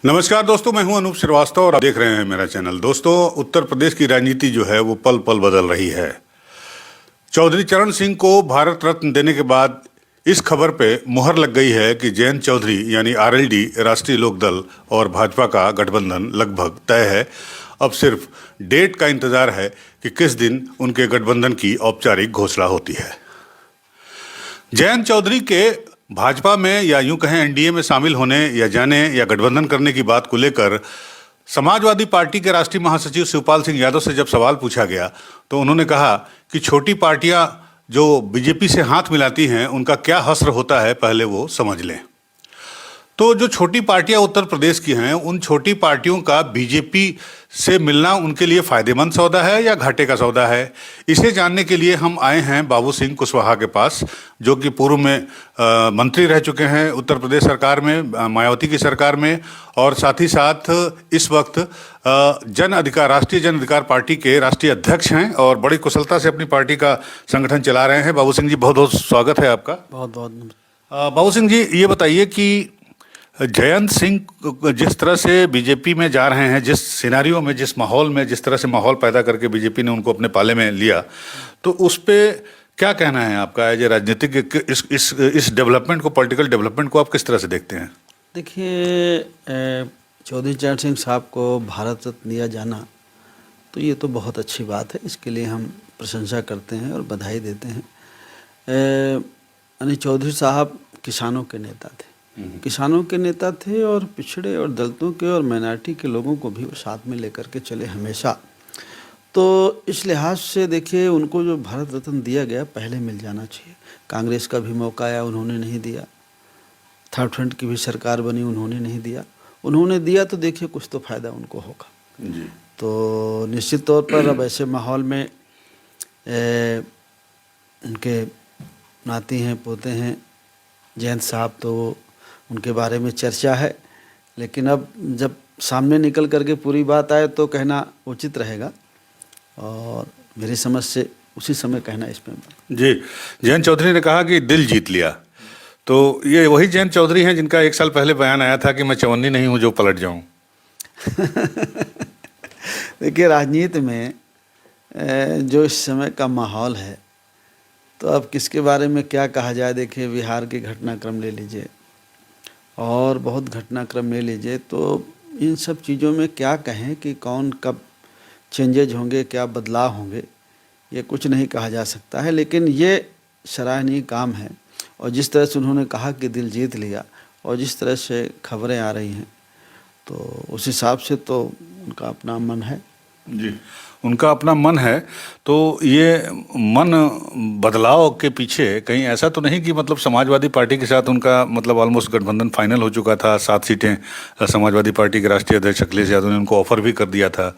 नमस्कार दोस्तों, मैं हूं अनूप श्रीवास्तव और आप देख रहे हैं मेरा चैनल। दोस्तों, उत्तर प्रदेश की राजनीति जो है वो पल पल बदल रही है। चौधरी चरण सिंह को भारत रत्न देने के बाद इस खबर पे मुहर लग गई है कि जयंत चौधरी यानी आरएलडी राष्ट्रीय लोकदल और भाजपा का गठबंधन लगभग तय है। अब सिर्फ डेट का इंतजार है कि किस दिन उनके गठबंधन की औपचारिक घोषणा होती है। जयंत चौधरी के भाजपा में या यूं कहें एनडीए में शामिल होने या जाने या गठबंधन करने की बात को लेकर समाजवादी पार्टी के राष्ट्रीय महासचिव शिवपाल सिंह यादव से जब सवाल पूछा गया तो उन्होंने कहा कि छोटी पार्टियां जो बीजेपी से हाथ मिलाती हैं उनका क्या हश्र होता है, पहले वो समझ लें। तो जो छोटी पार्टियां उत्तर प्रदेश की हैं, उन छोटी पार्टियों का बीजेपी से मिलना उनके लिए फायदेमंद सौदा है या घाटे का सौदा है, इसे जानने के लिए हम आए हैं बाबू सिंह कुशवाहा के पास, जो कि पूर्व में मंत्री रह चुके हैं उत्तर प्रदेश सरकार में, मायावती की सरकार में, और साथ ही साथ इस वक्त राष्ट्रीय जन अधिकार पार्टी के राष्ट्रीय अध्यक्ष हैं और बड़ी कुशलता से अपनी पार्टी का संगठन चला रहे हैं। बाबू सिंह जी, बहुत बहुत स्वागत है आपका। बहुत बहुत। बाबू सिंह जी, ये बताइए कि जयंत सिंह जिस तरह से बीजेपी में जा रहे हैं, जिस सिनेरियो में, जिस माहौल में, जिस तरह से माहौल पैदा करके बीजेपी ने उनको अपने पाले में लिया, तो उस पे क्या कहना है आपका एज ए राजनीतिक? इस डेवलपमेंट को, पॉलिटिकल डेवलपमेंट को आप किस तरह से देखते हैं? देखिए, चौधरी चरण सिंह साहब को भारत रत्न दिया जाना तो ये तो बहुत अच्छी बात है, इसके लिए हम प्रशंसा करते हैं और बधाई देते हैं। यानी चौधरी साहब किसानों के नेता थे, किसानों के नेता थे और पिछड़े और दलितों के और माइनॉरिटी के लोगों को भी वो साथ में लेकर के चले हमेशा। तो इस लिहाज से देखिए, उनको जो भारत रत्न दिया गया पहले मिल जाना चाहिए। कांग्रेस का भी मौका आया, उन्होंने नहीं दिया। थर्ड फ्रंट की भी सरकार बनी, उन्होंने नहीं दिया। उन्होंने दिया तो देखिए कुछ तो फ़ायदा उनको होगा जी। तो निश्चित तौर पर अब ऐसे माहौल में उनके नाती हैं, पोते हैं जयंत साहब, तो उनके बारे में चर्चा है, लेकिन अब जब सामने निकल करके पूरी बात आए तो कहना उचित रहेगा और मेरी समझ से उसी समय कहना इसमें जी। जयंत चौधरी ने कहा कि दिल जीत लिया, तो ये वही जयंत चौधरी हैं जिनका एक साल पहले बयान आया था कि मैं चवन्नी नहीं हूं जो पलट जाऊं। देखिए, राजनीति में जो इस समय का माहौल है, तो अब किसके बारे में क्या कहा जाए। देखिए, बिहार के घटनाक्रम ले लीजिए और बहुत घटनाक्रम ले लीजिए, तो इन सब चीज़ों में क्या कहें कि कौन कब चेंजेज होंगे, क्या बदलाव होंगे, ये कुछ नहीं कहा जा सकता है। लेकिन ये सराहनीय काम है और जिस तरह से उन्होंने कहा कि दिल जीत लिया और जिस तरह से खबरें आ रही हैं, तो उस हिसाब से तो उनका अपना मन है जी। उनका अपना मन है, तो ये मन बदलाव के पीछे कहीं ऐसा तो नहीं कि मतलब समाजवादी पार्टी के साथ उनका मतलब ऑलमोस्ट गठबंधन फाइनल हो चुका था, 7 सीटें समाजवादी पार्टी के राष्ट्रीय अध्यक्ष अखिलेश यादव ने उनको ऑफर भी कर दिया था,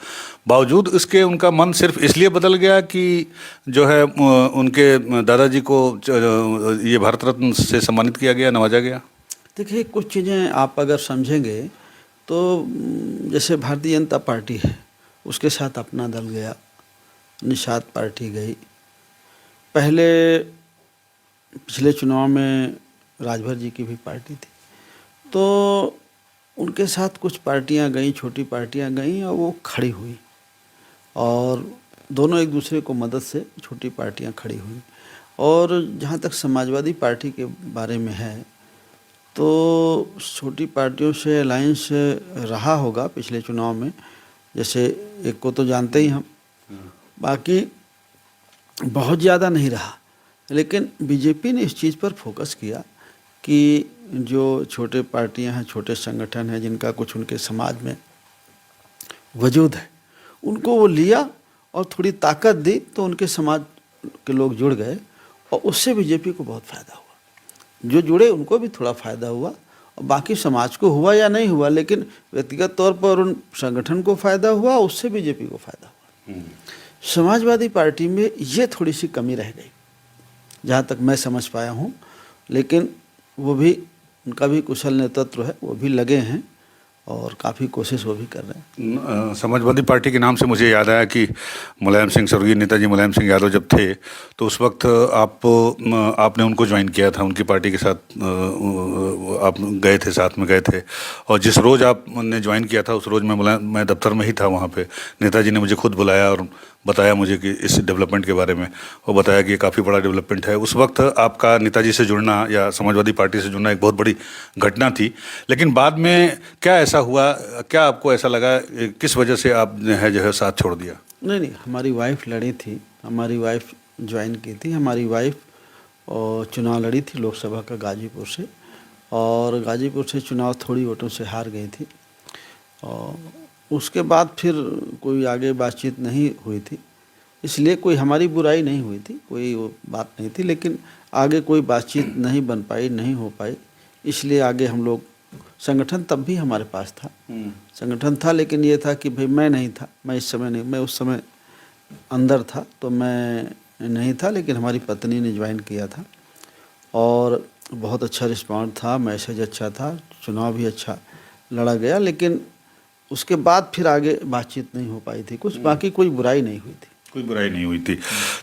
बावजूद इसके उनका मन सिर्फ इसलिए बदल गया कि जो है उनके दादाजी को ये भारत रत्न से सम्मानित किया गया, नवाजा गया? देखिए, कुछ चीज़ें आप अगर समझेंगे तो जैसे भारतीय जनता पार्टी है, उसके साथ अपना दल गया, निषाद पार्टी गई, पहले पिछले चुनाव में राजभर जी की भी पार्टी थी, तो उनके साथ कुछ पार्टियां गईं, छोटी पार्टियां गईं और वो खड़ी हुई और दोनों एक दूसरे को मदद से छोटी पार्टियां खड़ी हुई। और जहां तक समाजवादी पार्टी के बारे में है, तो छोटी पार्टियों से अलायंस रहा होगा पिछले चुनाव में, जैसे एक को तो जानते ही हम, बाकी बहुत ज़्यादा नहीं रहा। लेकिन बीजेपी ने इस चीज़ पर फोकस किया कि जो छोटे पार्टियां हैं, छोटे संगठन हैं, जिनका कुछ उनके समाज में वजूद है, उनको वो लिया और थोड़ी ताकत दी, तो उनके समाज के लोग जुड़ गए और उससे बीजेपी को बहुत फ़ायदा हुआ। जो जुड़े उनको भी थोड़ा फ़ायदा हुआ और बाकी समाज को हुआ या नहीं हुआ, लेकिन व्यक्तिगत तौर पर उन संगठन को फ़ायदा हुआ, उससे बीजेपी को फ़ायदा हुआ। समाजवादी पार्टी में ये थोड़ी सी कमी रह गई, जहाँ तक मैं समझ पाया हूँ, लेकिन वो भी, उनका भी कुशल नेतृत्व है, वो भी लगे हैं और काफ़ी कोशिश वो भी कर रहे हैं। समाजवादी पार्टी के नाम से मुझे याद आया कि मुलायम सिंह, स्वर्गीय नेताजी मुलायम सिंह यादव जब थे तो उस वक्त आपने उनको ज्वाइन किया था, उनकी पार्टी के साथ आप गए थे, साथ में गए थे। और जिस रोज़ आपने ज्वाइन किया था उस रोज़ मैं दफ्तर में ही था वहाँ पे। नेताजी ने मुझे खुद बुलाया और बताया मुझे कि इस डेवलपमेंट के बारे में, और बताया कि ये काफ़ी बड़ा डेवलपमेंट है। उस वक्त आपका नेताजी से जुड़ना या समाजवादी पार्टी से जुड़ना एक बहुत बड़ी घटना थी। लेकिन बाद में क्या ऐसा हुआ, क्या आपको ऐसा लगा, किस वजह से आपने जो है साथ छोड़ दिया? नहीं नहीं, हमारी वाइफ लड़ी थी, हमारी वाइफ ज्वाइन की थी। हमारी वाइफ चुनाव लड़ी थी लोकसभा का गाजीपुर से, और गाजीपुर से चुनाव थोड़ी वोटों से हार गई थी। और उसके बाद फिर कोई आगे बातचीत नहीं हुई थी, इसलिए कोई हमारी बुराई नहीं हुई थी, कोई वो बात नहीं थी। लेकिन आगे कोई बातचीत नहीं बन पाई, नहीं हो पाई, इसलिए आगे हम लोग, संगठन तब भी हमारे पास था, संगठन था, लेकिन ये था कि भाई मैं नहीं था, मैं इस समय नहीं, मैं उस समय अंदर था तो मैं नहीं था। लेकिन हमारी पत्नी ने ज्वाइन किया था और बहुत अच्छा रिस्पॉन्स था, मैसेज अच्छा था, चुनाव भी अच्छा लड़ा गया। लेकिन उसके बाद फिर आगे बातचीत नहीं हो पाई थी कुछ, बाकी कोई बुराई नहीं हुई थी। कोई बुराई नहीं हुई थी।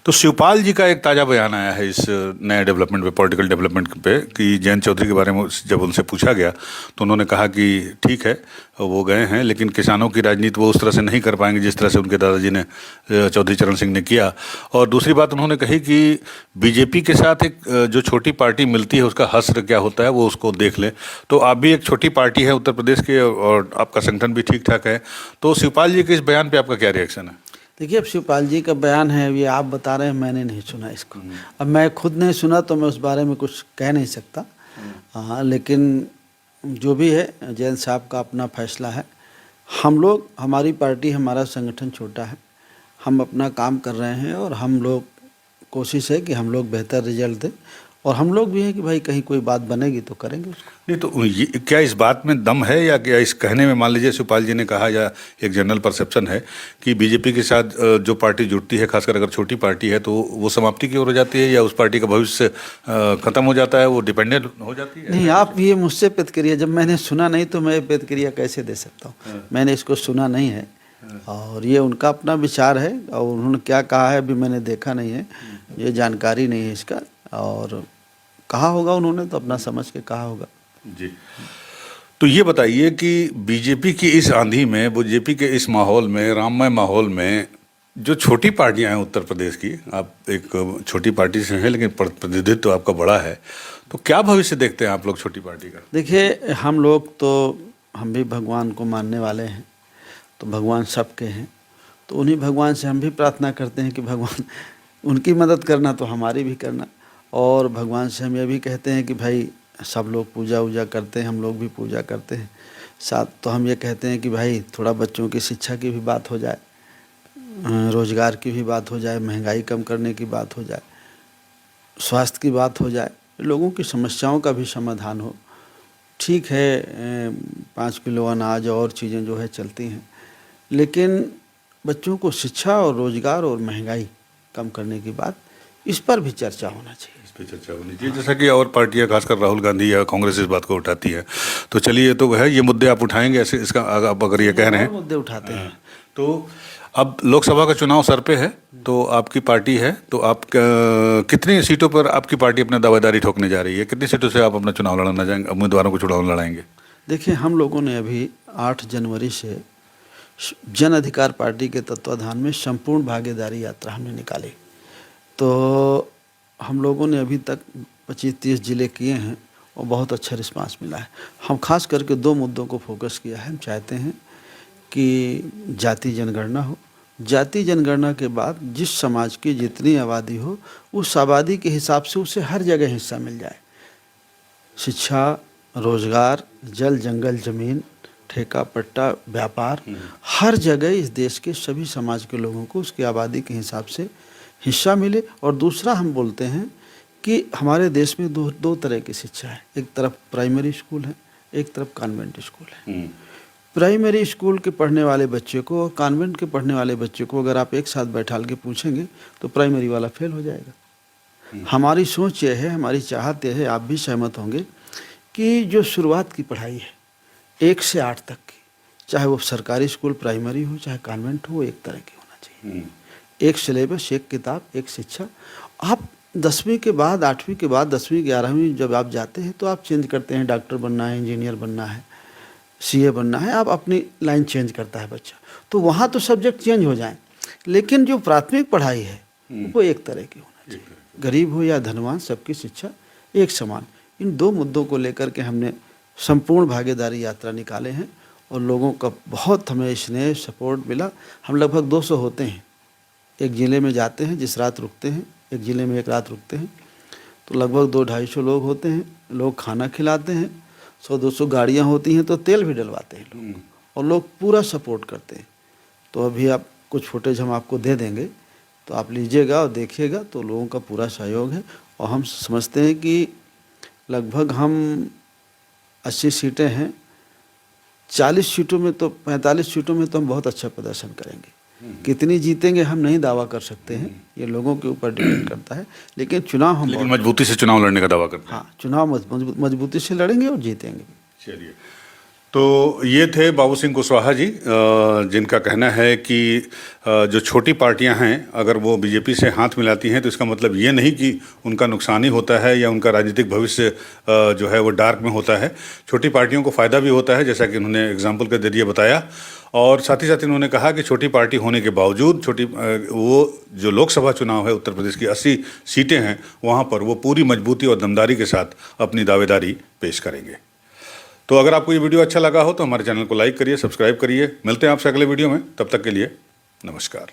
तो शिवपाल जी का एक ताज़ा बयान आया है इस नए डेवलपमेंट पे, पॉलिटिकल डेवलपमेंट पे, कि जयंत चौधरी के बारे में जब उनसे पूछा गया तो उन्होंने कहा कि ठीक है वो गए हैं, लेकिन किसानों की राजनीति वो उस तरह से नहीं कर पाएंगे जिस तरह से उनके दादाजी ने, चौधरी चरण सिंह ने किया। और दूसरी बात उन्होंने कही कि बीजेपी के साथ एक जो छोटी पार्टी मिलती है उसका हश्र क्या होता है वो उसको देख लें। तो आप भी एक छोटी पार्टी है उत्तर प्रदेश के और आपका संगठन भी ठीक ठाक है, तो शिवपाल जी के इस बयान पर आपका क्या रिएक्शन है? देखिए, अब शिवपाल जी का बयान है, ये आप बता रहे हैं, मैंने नहीं सुना इसको। अब मैं खुद नहीं सुना तो मैं उस बारे में कुछ कह नहीं सकता। हाँ, लेकिन जो भी है जैन साहब का अपना फैसला है। हम लोग, हमारी पार्टी, हमारा संगठन छोटा है, हम अपना काम कर रहे हैं और हम लोग, कोशिश है कि हम लोग बेहतर रिजल्ट दें, और हम लोग भी हैं कि भाई कहीं कोई बात बनेगी तो करेंगे उसको। नहीं तो ये क्या इस बात में दम है, या क्या इस कहने में, मान लीजिए शिवपाल जी ने कहा, या एक जनरल परसेप्शन है कि बीजेपी के साथ जो पार्टी जुड़ती है, खासकर अगर छोटी पार्टी है, तो वो समाप्ति की ओर हो जाती है, या उस पार्टी का भविष्य खत्म हो जाता है, वो डिपेंडेंट हो जाती है? नहीं, आप ये मुझसे प्रतिक्रिया, जब मैंने सुना नहीं तो मैं प्रतिक्रिया कैसे दे सकता हूँ? मैंने इसको सुना नहीं है, और ये उनका अपना विचार है, और उन्होंने क्या कहा है अभी मैंने देखा नहीं है, ये जानकारी नहीं है इसका। और कहा होगा उन्होंने तो अपना समझ के कहा होगा जी। तो ये बताइए कि बीजेपी की इस आंधी में, बीजेपी के इस माहौल में, राममय माहौल में, जो छोटी पार्टियां हैं उत्तर प्रदेश की, आप एक छोटी पार्टी से हैं लेकिन प्रतिनिधित्व तो आपका बड़ा है, तो क्या भविष्य देखते हैं आप लोग छोटी पार्टी का? देखिए, हम लोग तो, हम भी भगवान को मानने वाले हैं, तो भगवान सबके हैं, तो उन्हीं भगवान से हम भी प्रार्थना करते हैं कि भगवान, उनकी मदद करना तो हमारी भी करना। और भगवान से हम ये भी कहते हैं कि भाई सब लोग पूजा वूजा करते हैं, हम लोग भी पूजा करते हैं साथ। तो हम ये कहते हैं कि भाई थोड़ा बच्चों की शिक्षा की भी बात हो जाए, रोज़गार की भी बात हो जाए, महंगाई कम करने की बात हो जाए, स्वास्थ्य की बात हो जाए, लोगों की समस्याओं का भी समाधान हो। ठीक है, 5 किलो अनाज और चीज़ें जो है चलती हैं, लेकिन बच्चों को शिक्षा और रोज़गार और महंगाई कम करने की बात, इस पर भी चर्चा होना चाहिए। इस पे चर्चा होनी चाहिए, जैसा कि और पार्टियां, खासकर राहुल गांधी या कांग्रेस इस बात को उठाती है। तो चलिए, तो वह ये मुद्दे आप उठाएंगे ऐसे, इसका आप अगर ये कह रहे हैं, मुद्दे उठाते हैं। तो अब लोकसभा का चुनाव सर पे है, तो आपकी पार्टी है, तो आप कितनी सीटों पर आपकी पार्टी अपना दावेदारी ठोकने जा रही है? कितनी सीटों से आप अपना चुनाव लड़ना जाएंगे, उम्मीदवारों को चुनाव लड़ाएंगे? देखिए, हम लोगों ने अभी 8 जनवरी से जन अधिकार पार्टी के तत्वाधान में संपूर्ण भागीदारी यात्रा हमने निकाली। तो हम लोगों ने अभी तक 25-30 ज़िले किए हैं और बहुत अच्छा रिस्पांस मिला है। हम खास करके 2 मुद्दों को फोकस किया है। हम चाहते हैं कि जाति जनगणना हो, जाति जनगणना के बाद जिस समाज की जितनी आबादी हो, उस आबादी के हिसाब से उसे हर जगह हिस्सा मिल जाए। शिक्षा, रोज़गार, जल जंगल ज़मीन, ठेका पट्टा, व्यापार, हर जगह इस देश के सभी समाज के लोगों को उसकी आबादी के हिसाब से हिस्सा मिले। और दूसरा, हम बोलते हैं कि हमारे देश में दो तरह की शिक्षा है। एक तरफ प्राइमरी स्कूल है, एक तरफ कॉन्वेंट स्कूल है। प्राइमरी स्कूल के पढ़ने वाले बच्चे को और कॉन्वेंट के पढ़ने वाले बच्चे को अगर आप एक साथ बैठाल के पूछेंगे तो प्राइमरी वाला फेल हो जाएगा। हमारी सोच ये है, हमारी चाहत ये है, आप भी सहमत होंगे, कि जो शुरुआत की पढ़ाई है 1 से 8 तक की, चाहे वो सरकारी स्कूल प्राइमरी हो चाहे कॉन्वेंट हो, एक तरह की होना चाहिए। एक सिलेबस, एक किताब, एक शिक्षा। आप 10वीं के बाद, 8वीं के बाद, 10वीं 11वीं जब आप जाते हैं तो आप चेंज करते हैं, डॉक्टर बनना है, इंजीनियर बनना है, सीए बनना है, आप अपनी लाइन चेंज करता है बच्चा। तो वहाँ तो सब्जेक्ट चेंज हो जाएं, लेकिन जो प्राथमिक पढ़ाई है वो एक तरह की होना चाहिए। गरीब हो या धनवान, सबकी शिक्षा एक समान। इन 2 मुद्दों को लेकर के हमने संपूर्ण भागीदारी यात्रा निकाले हैं और लोगों का बहुत हमें स्नेह सपोर्ट मिला। हम लगभग 200 होते हैं, एक ज़िले में जाते हैं, जिस रात रुकते हैं, एक ज़िले में एक रात रुकते हैं, तो लगभग 200-250 लोग होते हैं। लोग खाना खिलाते हैं, 100-200 गाड़ियाँ होती हैं, तो तेल भी डलवाते हैं लोग, और लोग पूरा सपोर्ट करते हैं। तो अभी आप कुछ फुटेज हम आपको दे देंगे, तो आप लीजिएगा और देखिएगा, तो लोगों का पूरा सहयोग है। और हम समझते हैं कि लगभग हम 80 सीटें हैं, 40 सीटों में तो 45 सीटों में तो हम बहुत अच्छा प्रदर्शन करेंगे। कितनी जीतेंगे हम नहीं दावा कर सकते हैं, ये लोगों के ऊपर डिपेंड करता है, लेकिन चुनाव हम लेकिन मजबूती से चुनाव लड़ने का दावा करते हैं। हाँ, चुनाव मजबूती से लड़ेंगे और जीतेंगे। चलिए, तो ये थे बाबू सिंह कुशवाहा जी, जिनका कहना है कि जो छोटी पार्टियां हैं अगर वो बीजेपी से हाथ मिलाती हैं तो इसका मतलब ये नहीं कि उनका नुकसान ही होता है या उनका राजनीतिक भविष्य जो है वो डार्क में होता है। छोटी पार्टियों को फ़ायदा भी होता है, जैसा कि उन्होंने एग्जाम्पल के जरिए बताया। और साथ ही साथ इन्होंने कहा कि छोटी पार्टी होने के बावजूद वो जो लोकसभा चुनाव है उत्तर प्रदेश की 80 सीटें हैं, वहाँ पर वो पूरी मजबूती और दमदारी के साथ अपनी दावेदारी पेश करेंगे। तो अगर आपको ये वीडियो अच्छा लगा हो तो हमारे चैनल को लाइक करिए, सब्सक्राइब करिए। मिलते हैं आपसे अगले वीडियो में, तब तक के लिए नमस्कार।